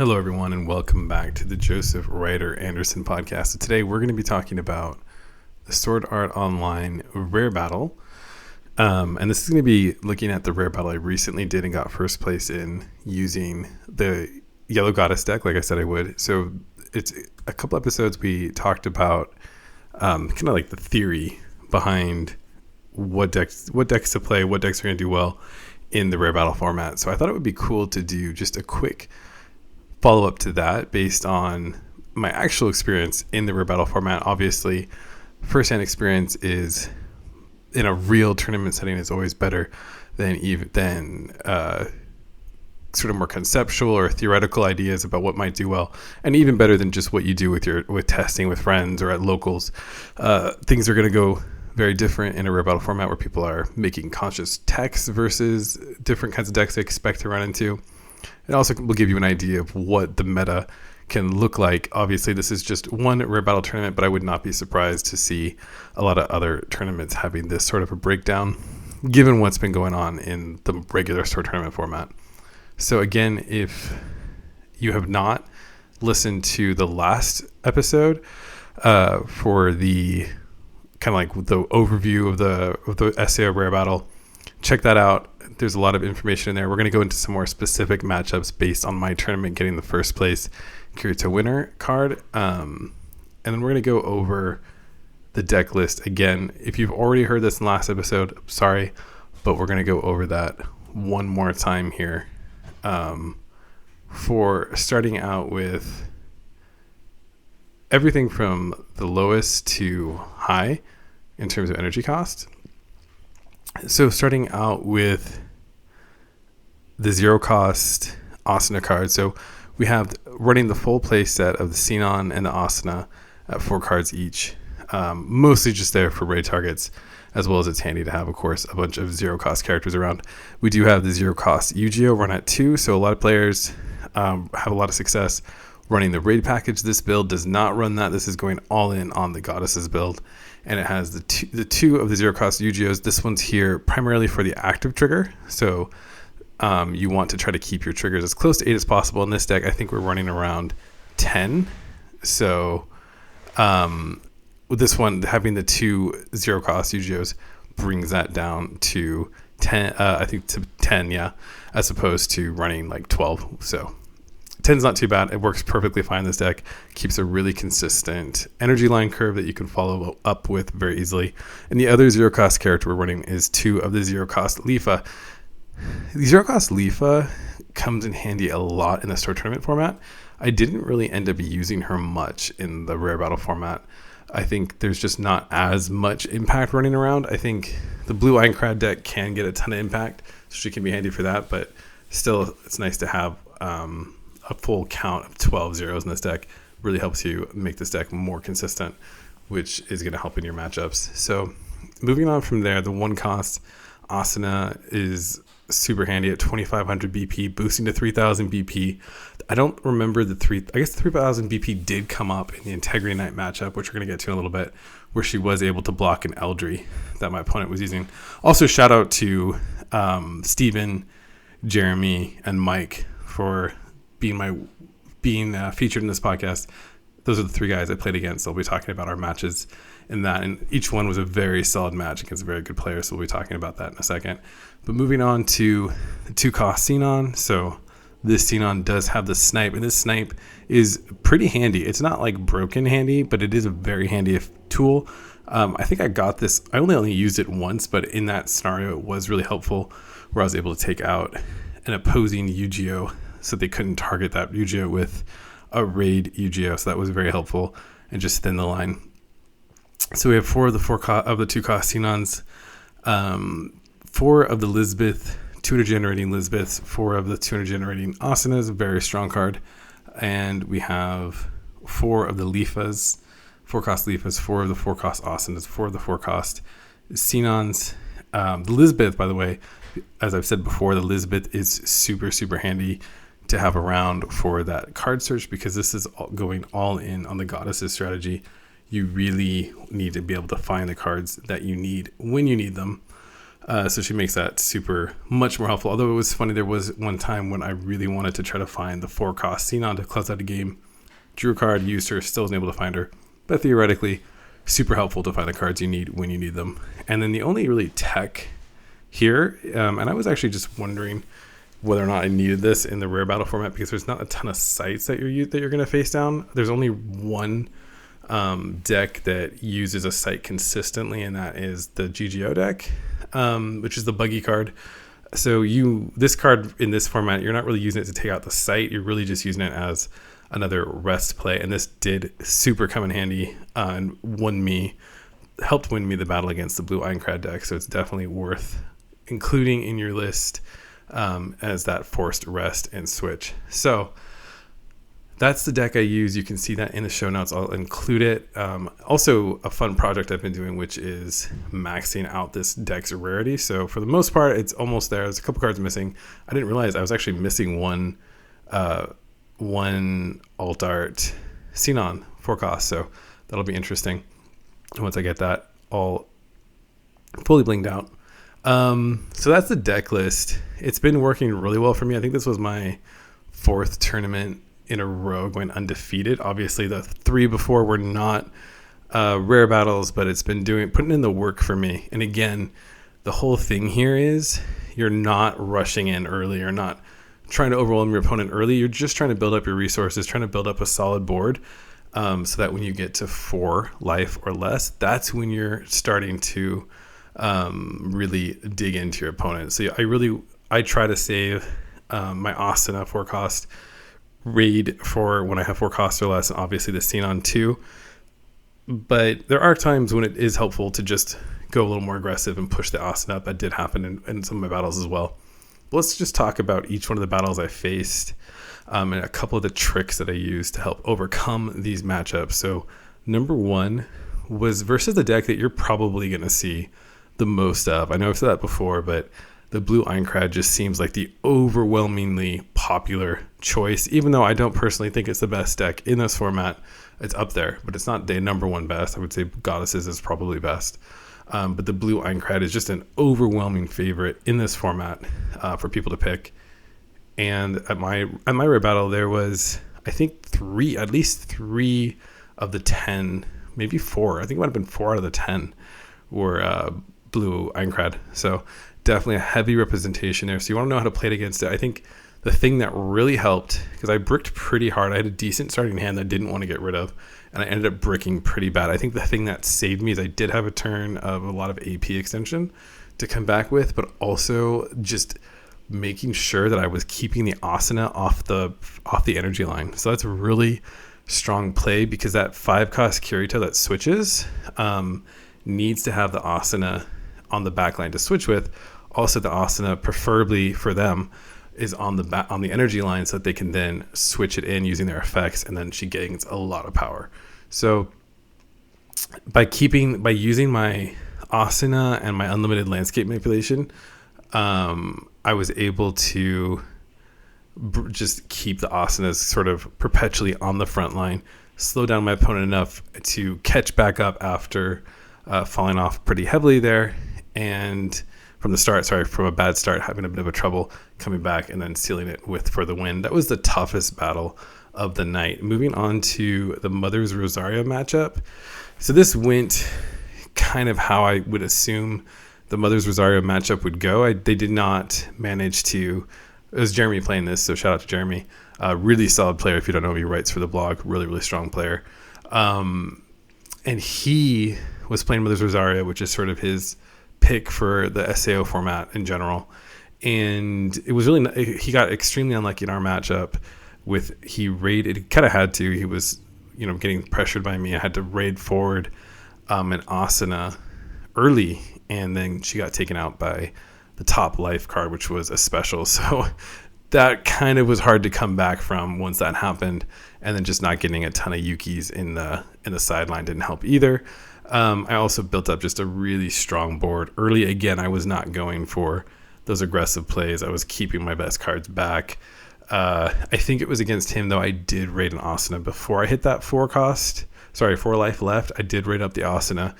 Hello, everyone, and welcome back to the Joseph Ryder Anderson podcast. So today we're going to be talking about the Sword Art Online Rare Battle. And this is going to be looking at the Rare Battle I recently did and got first place in using the Yellow Goddess deck, like I said I would. So it's a couple episodes we talked about kind of like the theory behind what decks to play, what decks are going to do well in the Rare Battle format. So I thought it would be cool to do just a quick follow-up to that based on my actual experience in the Rare Battle format. Obviously, first-hand experience is in a real tournament setting is always better than sort of more conceptual or theoretical ideas about what might do well, and even better than just what you do with testing with friends or at locals. Things are going to go very different in a Rare Battle format where people are making conscious techs versus different kinds of decks they expect to run into. It also will give you an idea of what the meta can look like. Obviously, this is just one Rare Battle tournament, but I would not be surprised to see a lot of other tournaments having this sort of a breakdown, given what's been going on in the regular store tournament format. So again, if you have not listened to the last episode for the kind of like the overview of the SAO Rare Battle, check that out. There's a lot of information in there. We're going to go into some more specific matchups based on my tournament getting the first place Kirito Winner card. And then we're going to go over the deck list again. If you've already heard this in the last episode, I'm sorry, but we're going to go over that one more time here. For starting out with everything from the lowest to high in terms of energy cost. So starting out with the zero cost Asana card. So we have running the full play set of the Sinon and the Asana at 4 cards each. Mostly just there for raid targets, as well as it's handy to have, of course, a bunch of zero cost characters around. We do have the zero cost Yu-Gi-Oh run at 2. So a lot of players have a lot of success running the raid package. This build does not run that. This is going all in on the Goddesses build. And it has the two of the zero cost Yu-Gi-Ohs. This one's here primarily for the active trigger. So you want to try to keep your triggers as close to 8 as possible. In this deck, I think we're running around 10. So with this one, having the 2 zero cost Yu-Gi-Ohs brings that down to 10, I think to 10, yeah, as opposed to running like 12. So 10's not too bad. It works perfectly fine. This deck keeps a really consistent energy line curve that you can follow up with very easily. And the other zero cost character we're running is 2 of the zero cost Lifa. The zero cost Lifa comes in handy a lot in the store tournament format. I didn't really end up using her much in the Rare Battle format. I think there's just not as much impact running around. I think the blue Aincrad deck can get a ton of impact, so she can be handy for that, but still it's nice to have a full count of 12 zeros in this deck. Really helps you make this deck more consistent, which is going to help in your matchups. So moving on from there, the 1 cost Asana is super handy at 2,500 BP, boosting to 3,000 BP. I don't remember I guess the 3,000 BP did come up in the Integrity Knight matchup, which we're going to get to in a little bit, where she was able to block an Eldry that my opponent was using. Also, shout out to Steven, Jeremy, and Mike for being featured in this podcast. Those are the 3 guys I played against. I'll be talking about our matches in that, and each one was a very solid match against a very good player, so we'll be talking about that in a second. But moving on to the 2 cost Sinon. So this Sinon does have the snipe, and this snipe is pretty handy. It's not like broken handy, but it is a very handy tool. I think I got this, I only used it once, but in that scenario it was really helpful, where I was able to take out an opposing Yu-Gi-Oh so they couldn't target that Yu-Gi-Oh with a raid Yu-Gi-Oh, so that was very helpful and just thin the line. So we have 4 of the 2 cost Sinons, 4 of the Lisbeth, 200 generating Lisbeths, 4 of the 200 generating Asanas, a very strong card, and we have 4 of the Lifas, 4 cost Lifas, 4 of the 4 cost Asanas, 4 of the 4 cost Sinons. The Lisbeth, by the way, as I've said before, the Lisbeth is super, super handy to have around for that card search, because this is going all in on the Goddesses strategy. You really need to be able to find the cards that you need when you need them. So she makes that super much more helpful. Although it was funny, there was one time when I really wanted to try to find the 4-cost Xenon to close out a game. Drew a card, used her, still wasn't able to find her. But theoretically, super helpful to find the cards you need when you need them. And then the only really tech here, and I was actually just wondering whether or not I needed this in the rare battle format, because there's not a ton of sites that you're going to face down. There's only one deck that uses a site consistently, and that is the GGO deck, which is the buggy card. So this card in this format, you're not really using it to take out the site. You're really just using it as another rest play, and this did super come in handy and helped win me the battle against the blue Aincrad deck. So it's definitely worth including in your list as that forced rest and switch. So that's the deck I use. You can see that in the show notes. I'll include it. Also, a fun project I've been doing, which is maxing out this deck's rarity. So for the most part, it's almost there. There's a couple cards missing. I didn't realize I was actually missing one alt art Xenon 4-cost. So that'll be interesting once I get that all fully blinged out. So that's the deck list. It's been working really well for me. I think this was my 4th tournament in a row going undefeated. Obviously the 3 before were not rare battles, but it's been putting in the work for me. And again, the whole thing here is you're not rushing in early. You're not trying to overwhelm your opponent early. You're just trying to build up your resources, trying to build up a solid board, so that when you get to 4 life or less, that's when you're starting to really dig into your opponent. So I try to save my Asuna 4-cost raid for when I have 4 costs or less, and obviously the Xenon 2. But there are times when it is helpful to just go a little more aggressive and push the Asuna up. That did happen in some of my battles as well. But let's just talk about each one of the battles I faced and a couple of the tricks that I used to help overcome these matchups. So number 1 was versus the deck that you're probably going to see the most of. I know I've said that before, but the blue Aincrad just seems like the overwhelmingly popular choice. Even though I don't personally think it's the best deck in this format, it's up there, but it's not the number 1 best. I would say Goddesses is probably best. But the blue Aincrad is just an overwhelming favorite in this format for people to pick. And at my rare battle, there was, I think, at least 3 of the 10, maybe 4. I think it might have been 4 out of the 10 were blue Aincrad. So definitely a heavy representation there. So you want to know how to play it against it. I think the thing that really helped, because I bricked pretty hard. I had a decent starting hand that I didn't want to get rid of, and I ended up bricking pretty bad. I think the thing that saved me is I did have a turn of a lot of AP extension to come back with, but also just making sure that I was keeping the Asuna off the energy line. So that's a really strong play, because that 5-cost Kirito that switches needs to have the Asuna on the back line to switch with. Also, the Asuna, preferably for them, is on the energy line, so that they can then switch it in using their effects, and then she gains a lot of power. So by using my Asuna and my unlimited landscape manipulation, I was able to just keep the Asunas sort of perpetually on the front line, slow down my opponent enough to catch back up after falling off pretty heavily there, and from a bad start, having a bit of a trouble coming back and then sealing it for the win. That was the toughest battle of the night. Moving on to the Mother's Rosario matchup. So this went kind of how I would assume the Mother's Rosario matchup would go. They did not manage to. It was Jeremy playing this, so shout out to Jeremy. Really solid player. If you don't know, he writes for the blog. Really, really strong player. And he was playing Mother's Rosario, which is sort of his pick for the SAO format in general. And it was really, he got extremely unlucky in our matchup he raided, kind of had to. He was, getting pressured by me. I had to raid forward an Asuna early, and then she got taken out by the top life card, which was a special. So that kind of was hard to come back from once that happened. And then just not getting a ton of Yukis in the sideline didn't help either. I also built up just a really strong board early. Again, I was not going for those aggressive plays. I was keeping my best cards back. I think it was against him, though. I did raid an Asuna before I hit that 4 life left. I did raid up the Asuna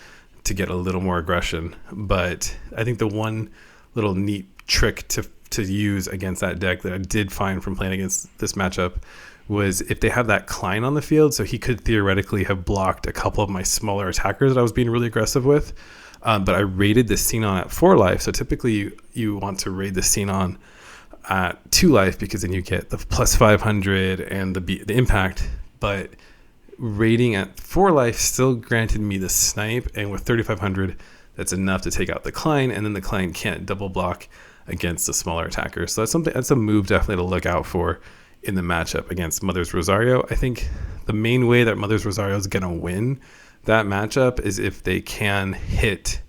to get a little more aggression. But I think the one little neat trick to use against that deck that I did find from playing against this matchup was if they have that Klein on the field, so he could theoretically have blocked a couple of my smaller attackers that I was being really aggressive with. But I rated the Xenon at 4 life, so typically you want to raid the Xenon at 2 life because then you get the plus 500 and the impact. But rating at 4 life still granted me the snipe, and with 3,500, that's enough to take out the Klein, and then the Klein can't double block against the smaller attacker. So that's a move definitely to look out for in the matchup against Mother's Rosario. I think the main way that Mother's Rosario is going to win that matchup is if they can hit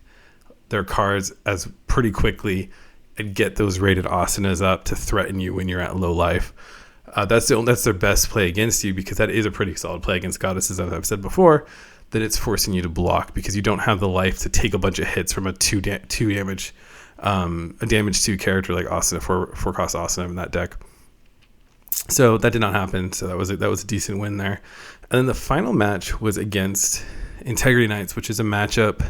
their cards as pretty quickly and get those rated asanas up to threaten you when you're at low life. That's their best play against you, because that is a pretty solid play against goddesses, as I've said before, that it's forcing you to block because you don't have the life to take a bunch of hits from a two damage, a damage 2 character like Asana, 4 cost Asana in that deck. So that did not happen. So that was a decent win there. And then the final match was against Integrity Knights, which is a matchup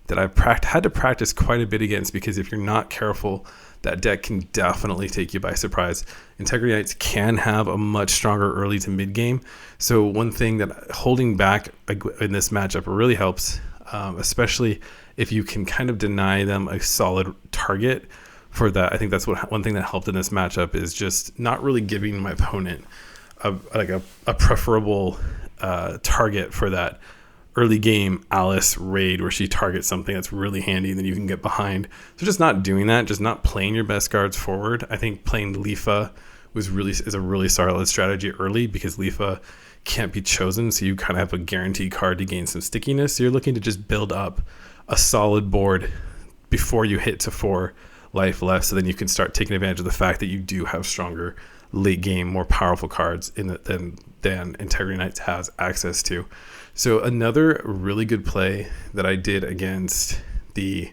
that I've had to practice quite a bit against, because if you're not careful, that deck can definitely take you by surprise. Integrity Knights can have a much stronger early to mid game. So one thing that holding back in this matchup really helps, especially if you can kind of deny them a solid target for that. I think that's one thing that helped in this matchup is just not really giving my opponent a preferable target for that early game Alice raid where she targets something that's really handy and then you can get behind. So just not doing that, just not playing your best cards forward. I think playing Lifa is a really solid strategy early, because Lifa can't be chosen, so you kind of have a guaranteed card to gain some stickiness. So you're looking to just build up a solid board before you hit to 4 life left, so then you can start taking advantage of the fact that you do have stronger late game, more powerful cards than Integrity Knights has access to. So another really good play that I did against the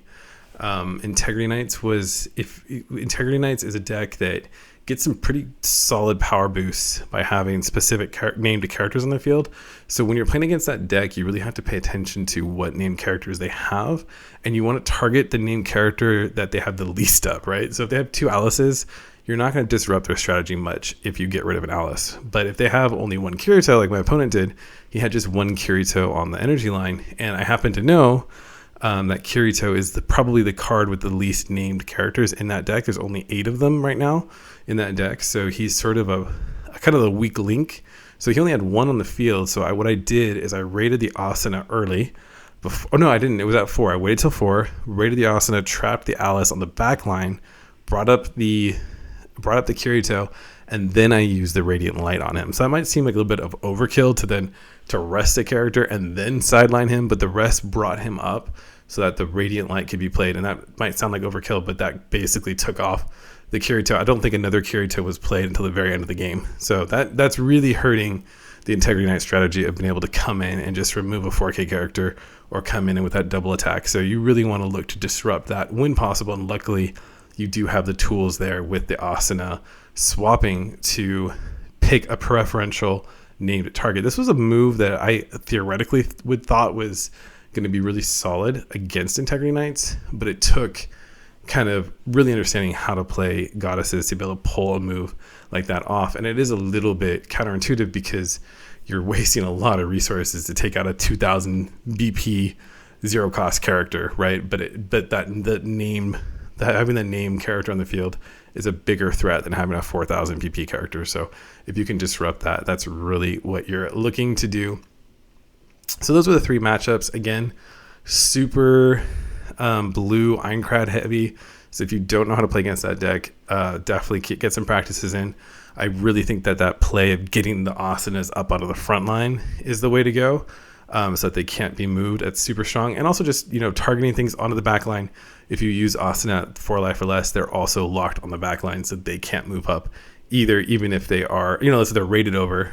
Integrity Knights was, if Integrity Knights is a deck that gets some pretty solid power boosts by having specific named characters on the field. So when you're playing against that deck, you really have to pay attention to what named characters they have, and you want to target the named character that they have the least of, right? So if they have 2 Alices, you're not going to disrupt their strategy much if you get rid of an Alice. But if they have only 1 Kirito, like my opponent did, he had just 1 Kirito on the energy line, and I happen to know that Kirito is probably the card with the least named characters in that deck. There's only 8 of them right now in that deck, so he's sort of a kind of a weak link. So he only had 1 on the field. So what I did is I raided the Asana early. No, I didn't. It was at 4. I waited till 4, raided the Asana, trapped the Alice on the back line, brought up the Kirito, and then I used the Radiant Light on him. So that might seem like a little bit of overkill to rest a character and then sideline him, but the rest brought him up so that the Radiant Light could be played. And that might sound like overkill, but that basically took off the Kirito. I don't think another Kirito was played until the very end of the game. So that's really hurting the Integrity Knight strategy of being able to come in and just remove a 4K character or come in with that double attack. So you really want to look to disrupt that when possible. And luckily, you do have the tools there with the Asana swapping to pick a preferential named target. This was a move that I theoretically thought was going to be really solid against Integrity Knights, but it took kind of really understanding how to play goddesses to be able to pull a move like that off. And it is a little bit counterintuitive because you're wasting a lot of resources to take out a 2000 BP 0 cost character, right? But having the name character on the field is a bigger threat than having a 4000 PP character. So if you can disrupt that, that's really what you're looking to do. So those were the 3 matchups. Again, super blue Aincrad heavy. So if you don't know how to play against that deck, definitely get some practices in. I really think that play of getting the Asanas up out of the front line is the way to go, so that they can't be moved. That's super strong. And also just, targeting things onto the back line. If you use Asana at 4 life or less, they're also locked on the back line, so they can't move up either, even if they are, let's say they're rated over,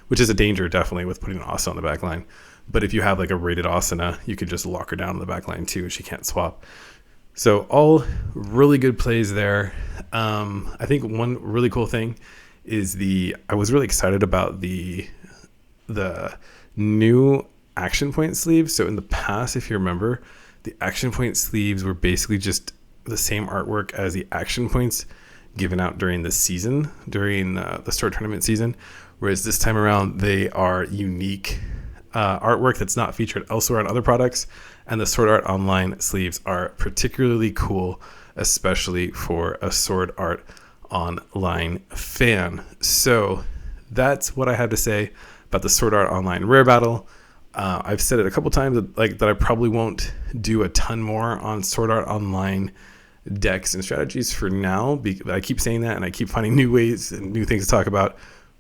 which is a danger definitely with putting an Asana on the back line. But if you have like a rated Asana, you could just lock her down on the back line too, and she can't swap. So all really good plays there. I think one really cool thing is I was really excited about the new action point sleeves. So in the past, if you remember, the action point sleeves were basically just the same artwork as the action points given out during the season, during the store tournament season. Whereas this time around, they are unique artwork that's not featured elsewhere on other products. And the Sword Art Online sleeves are particularly cool, especially for a Sword Art Online fan. So that's what I have to say about the Sword Art Online Rare Battle. I've said it a couple times that I probably won't do a ton more on Sword Art Online decks and strategies for now. I keep saying that, and I keep finding new ways and new things to talk about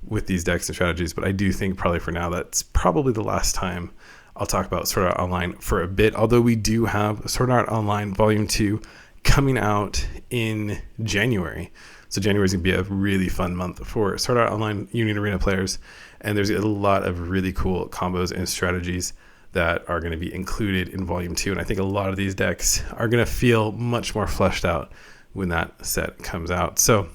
with these decks and strategies. But I do think probably for now, that's probably the last time I'll talk about Sword Art Online for a bit. Although we do have Sword Art Online Volume 2 coming out in January. So January is going to be a really fun month for Sword Art Online Union Arena players. And there's a lot of really cool combos and strategies that are going to be included in Volume 2. And I think a lot of these decks are going to feel much more fleshed out when that set comes out. So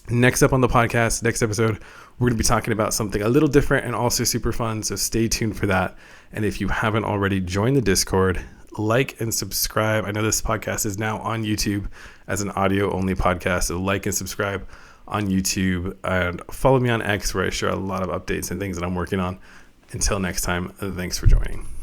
next up on the podcast, next episode, we're going to be talking about something a little different and also super fun. So stay tuned for that. And if you haven't already, join the Discord, like and subscribe. I know this podcast is now on YouTube as an audio only podcast. So like and subscribe on YouTube and follow me on X, where I share a lot of updates and things that I'm working on. Until next time, thanks for joining.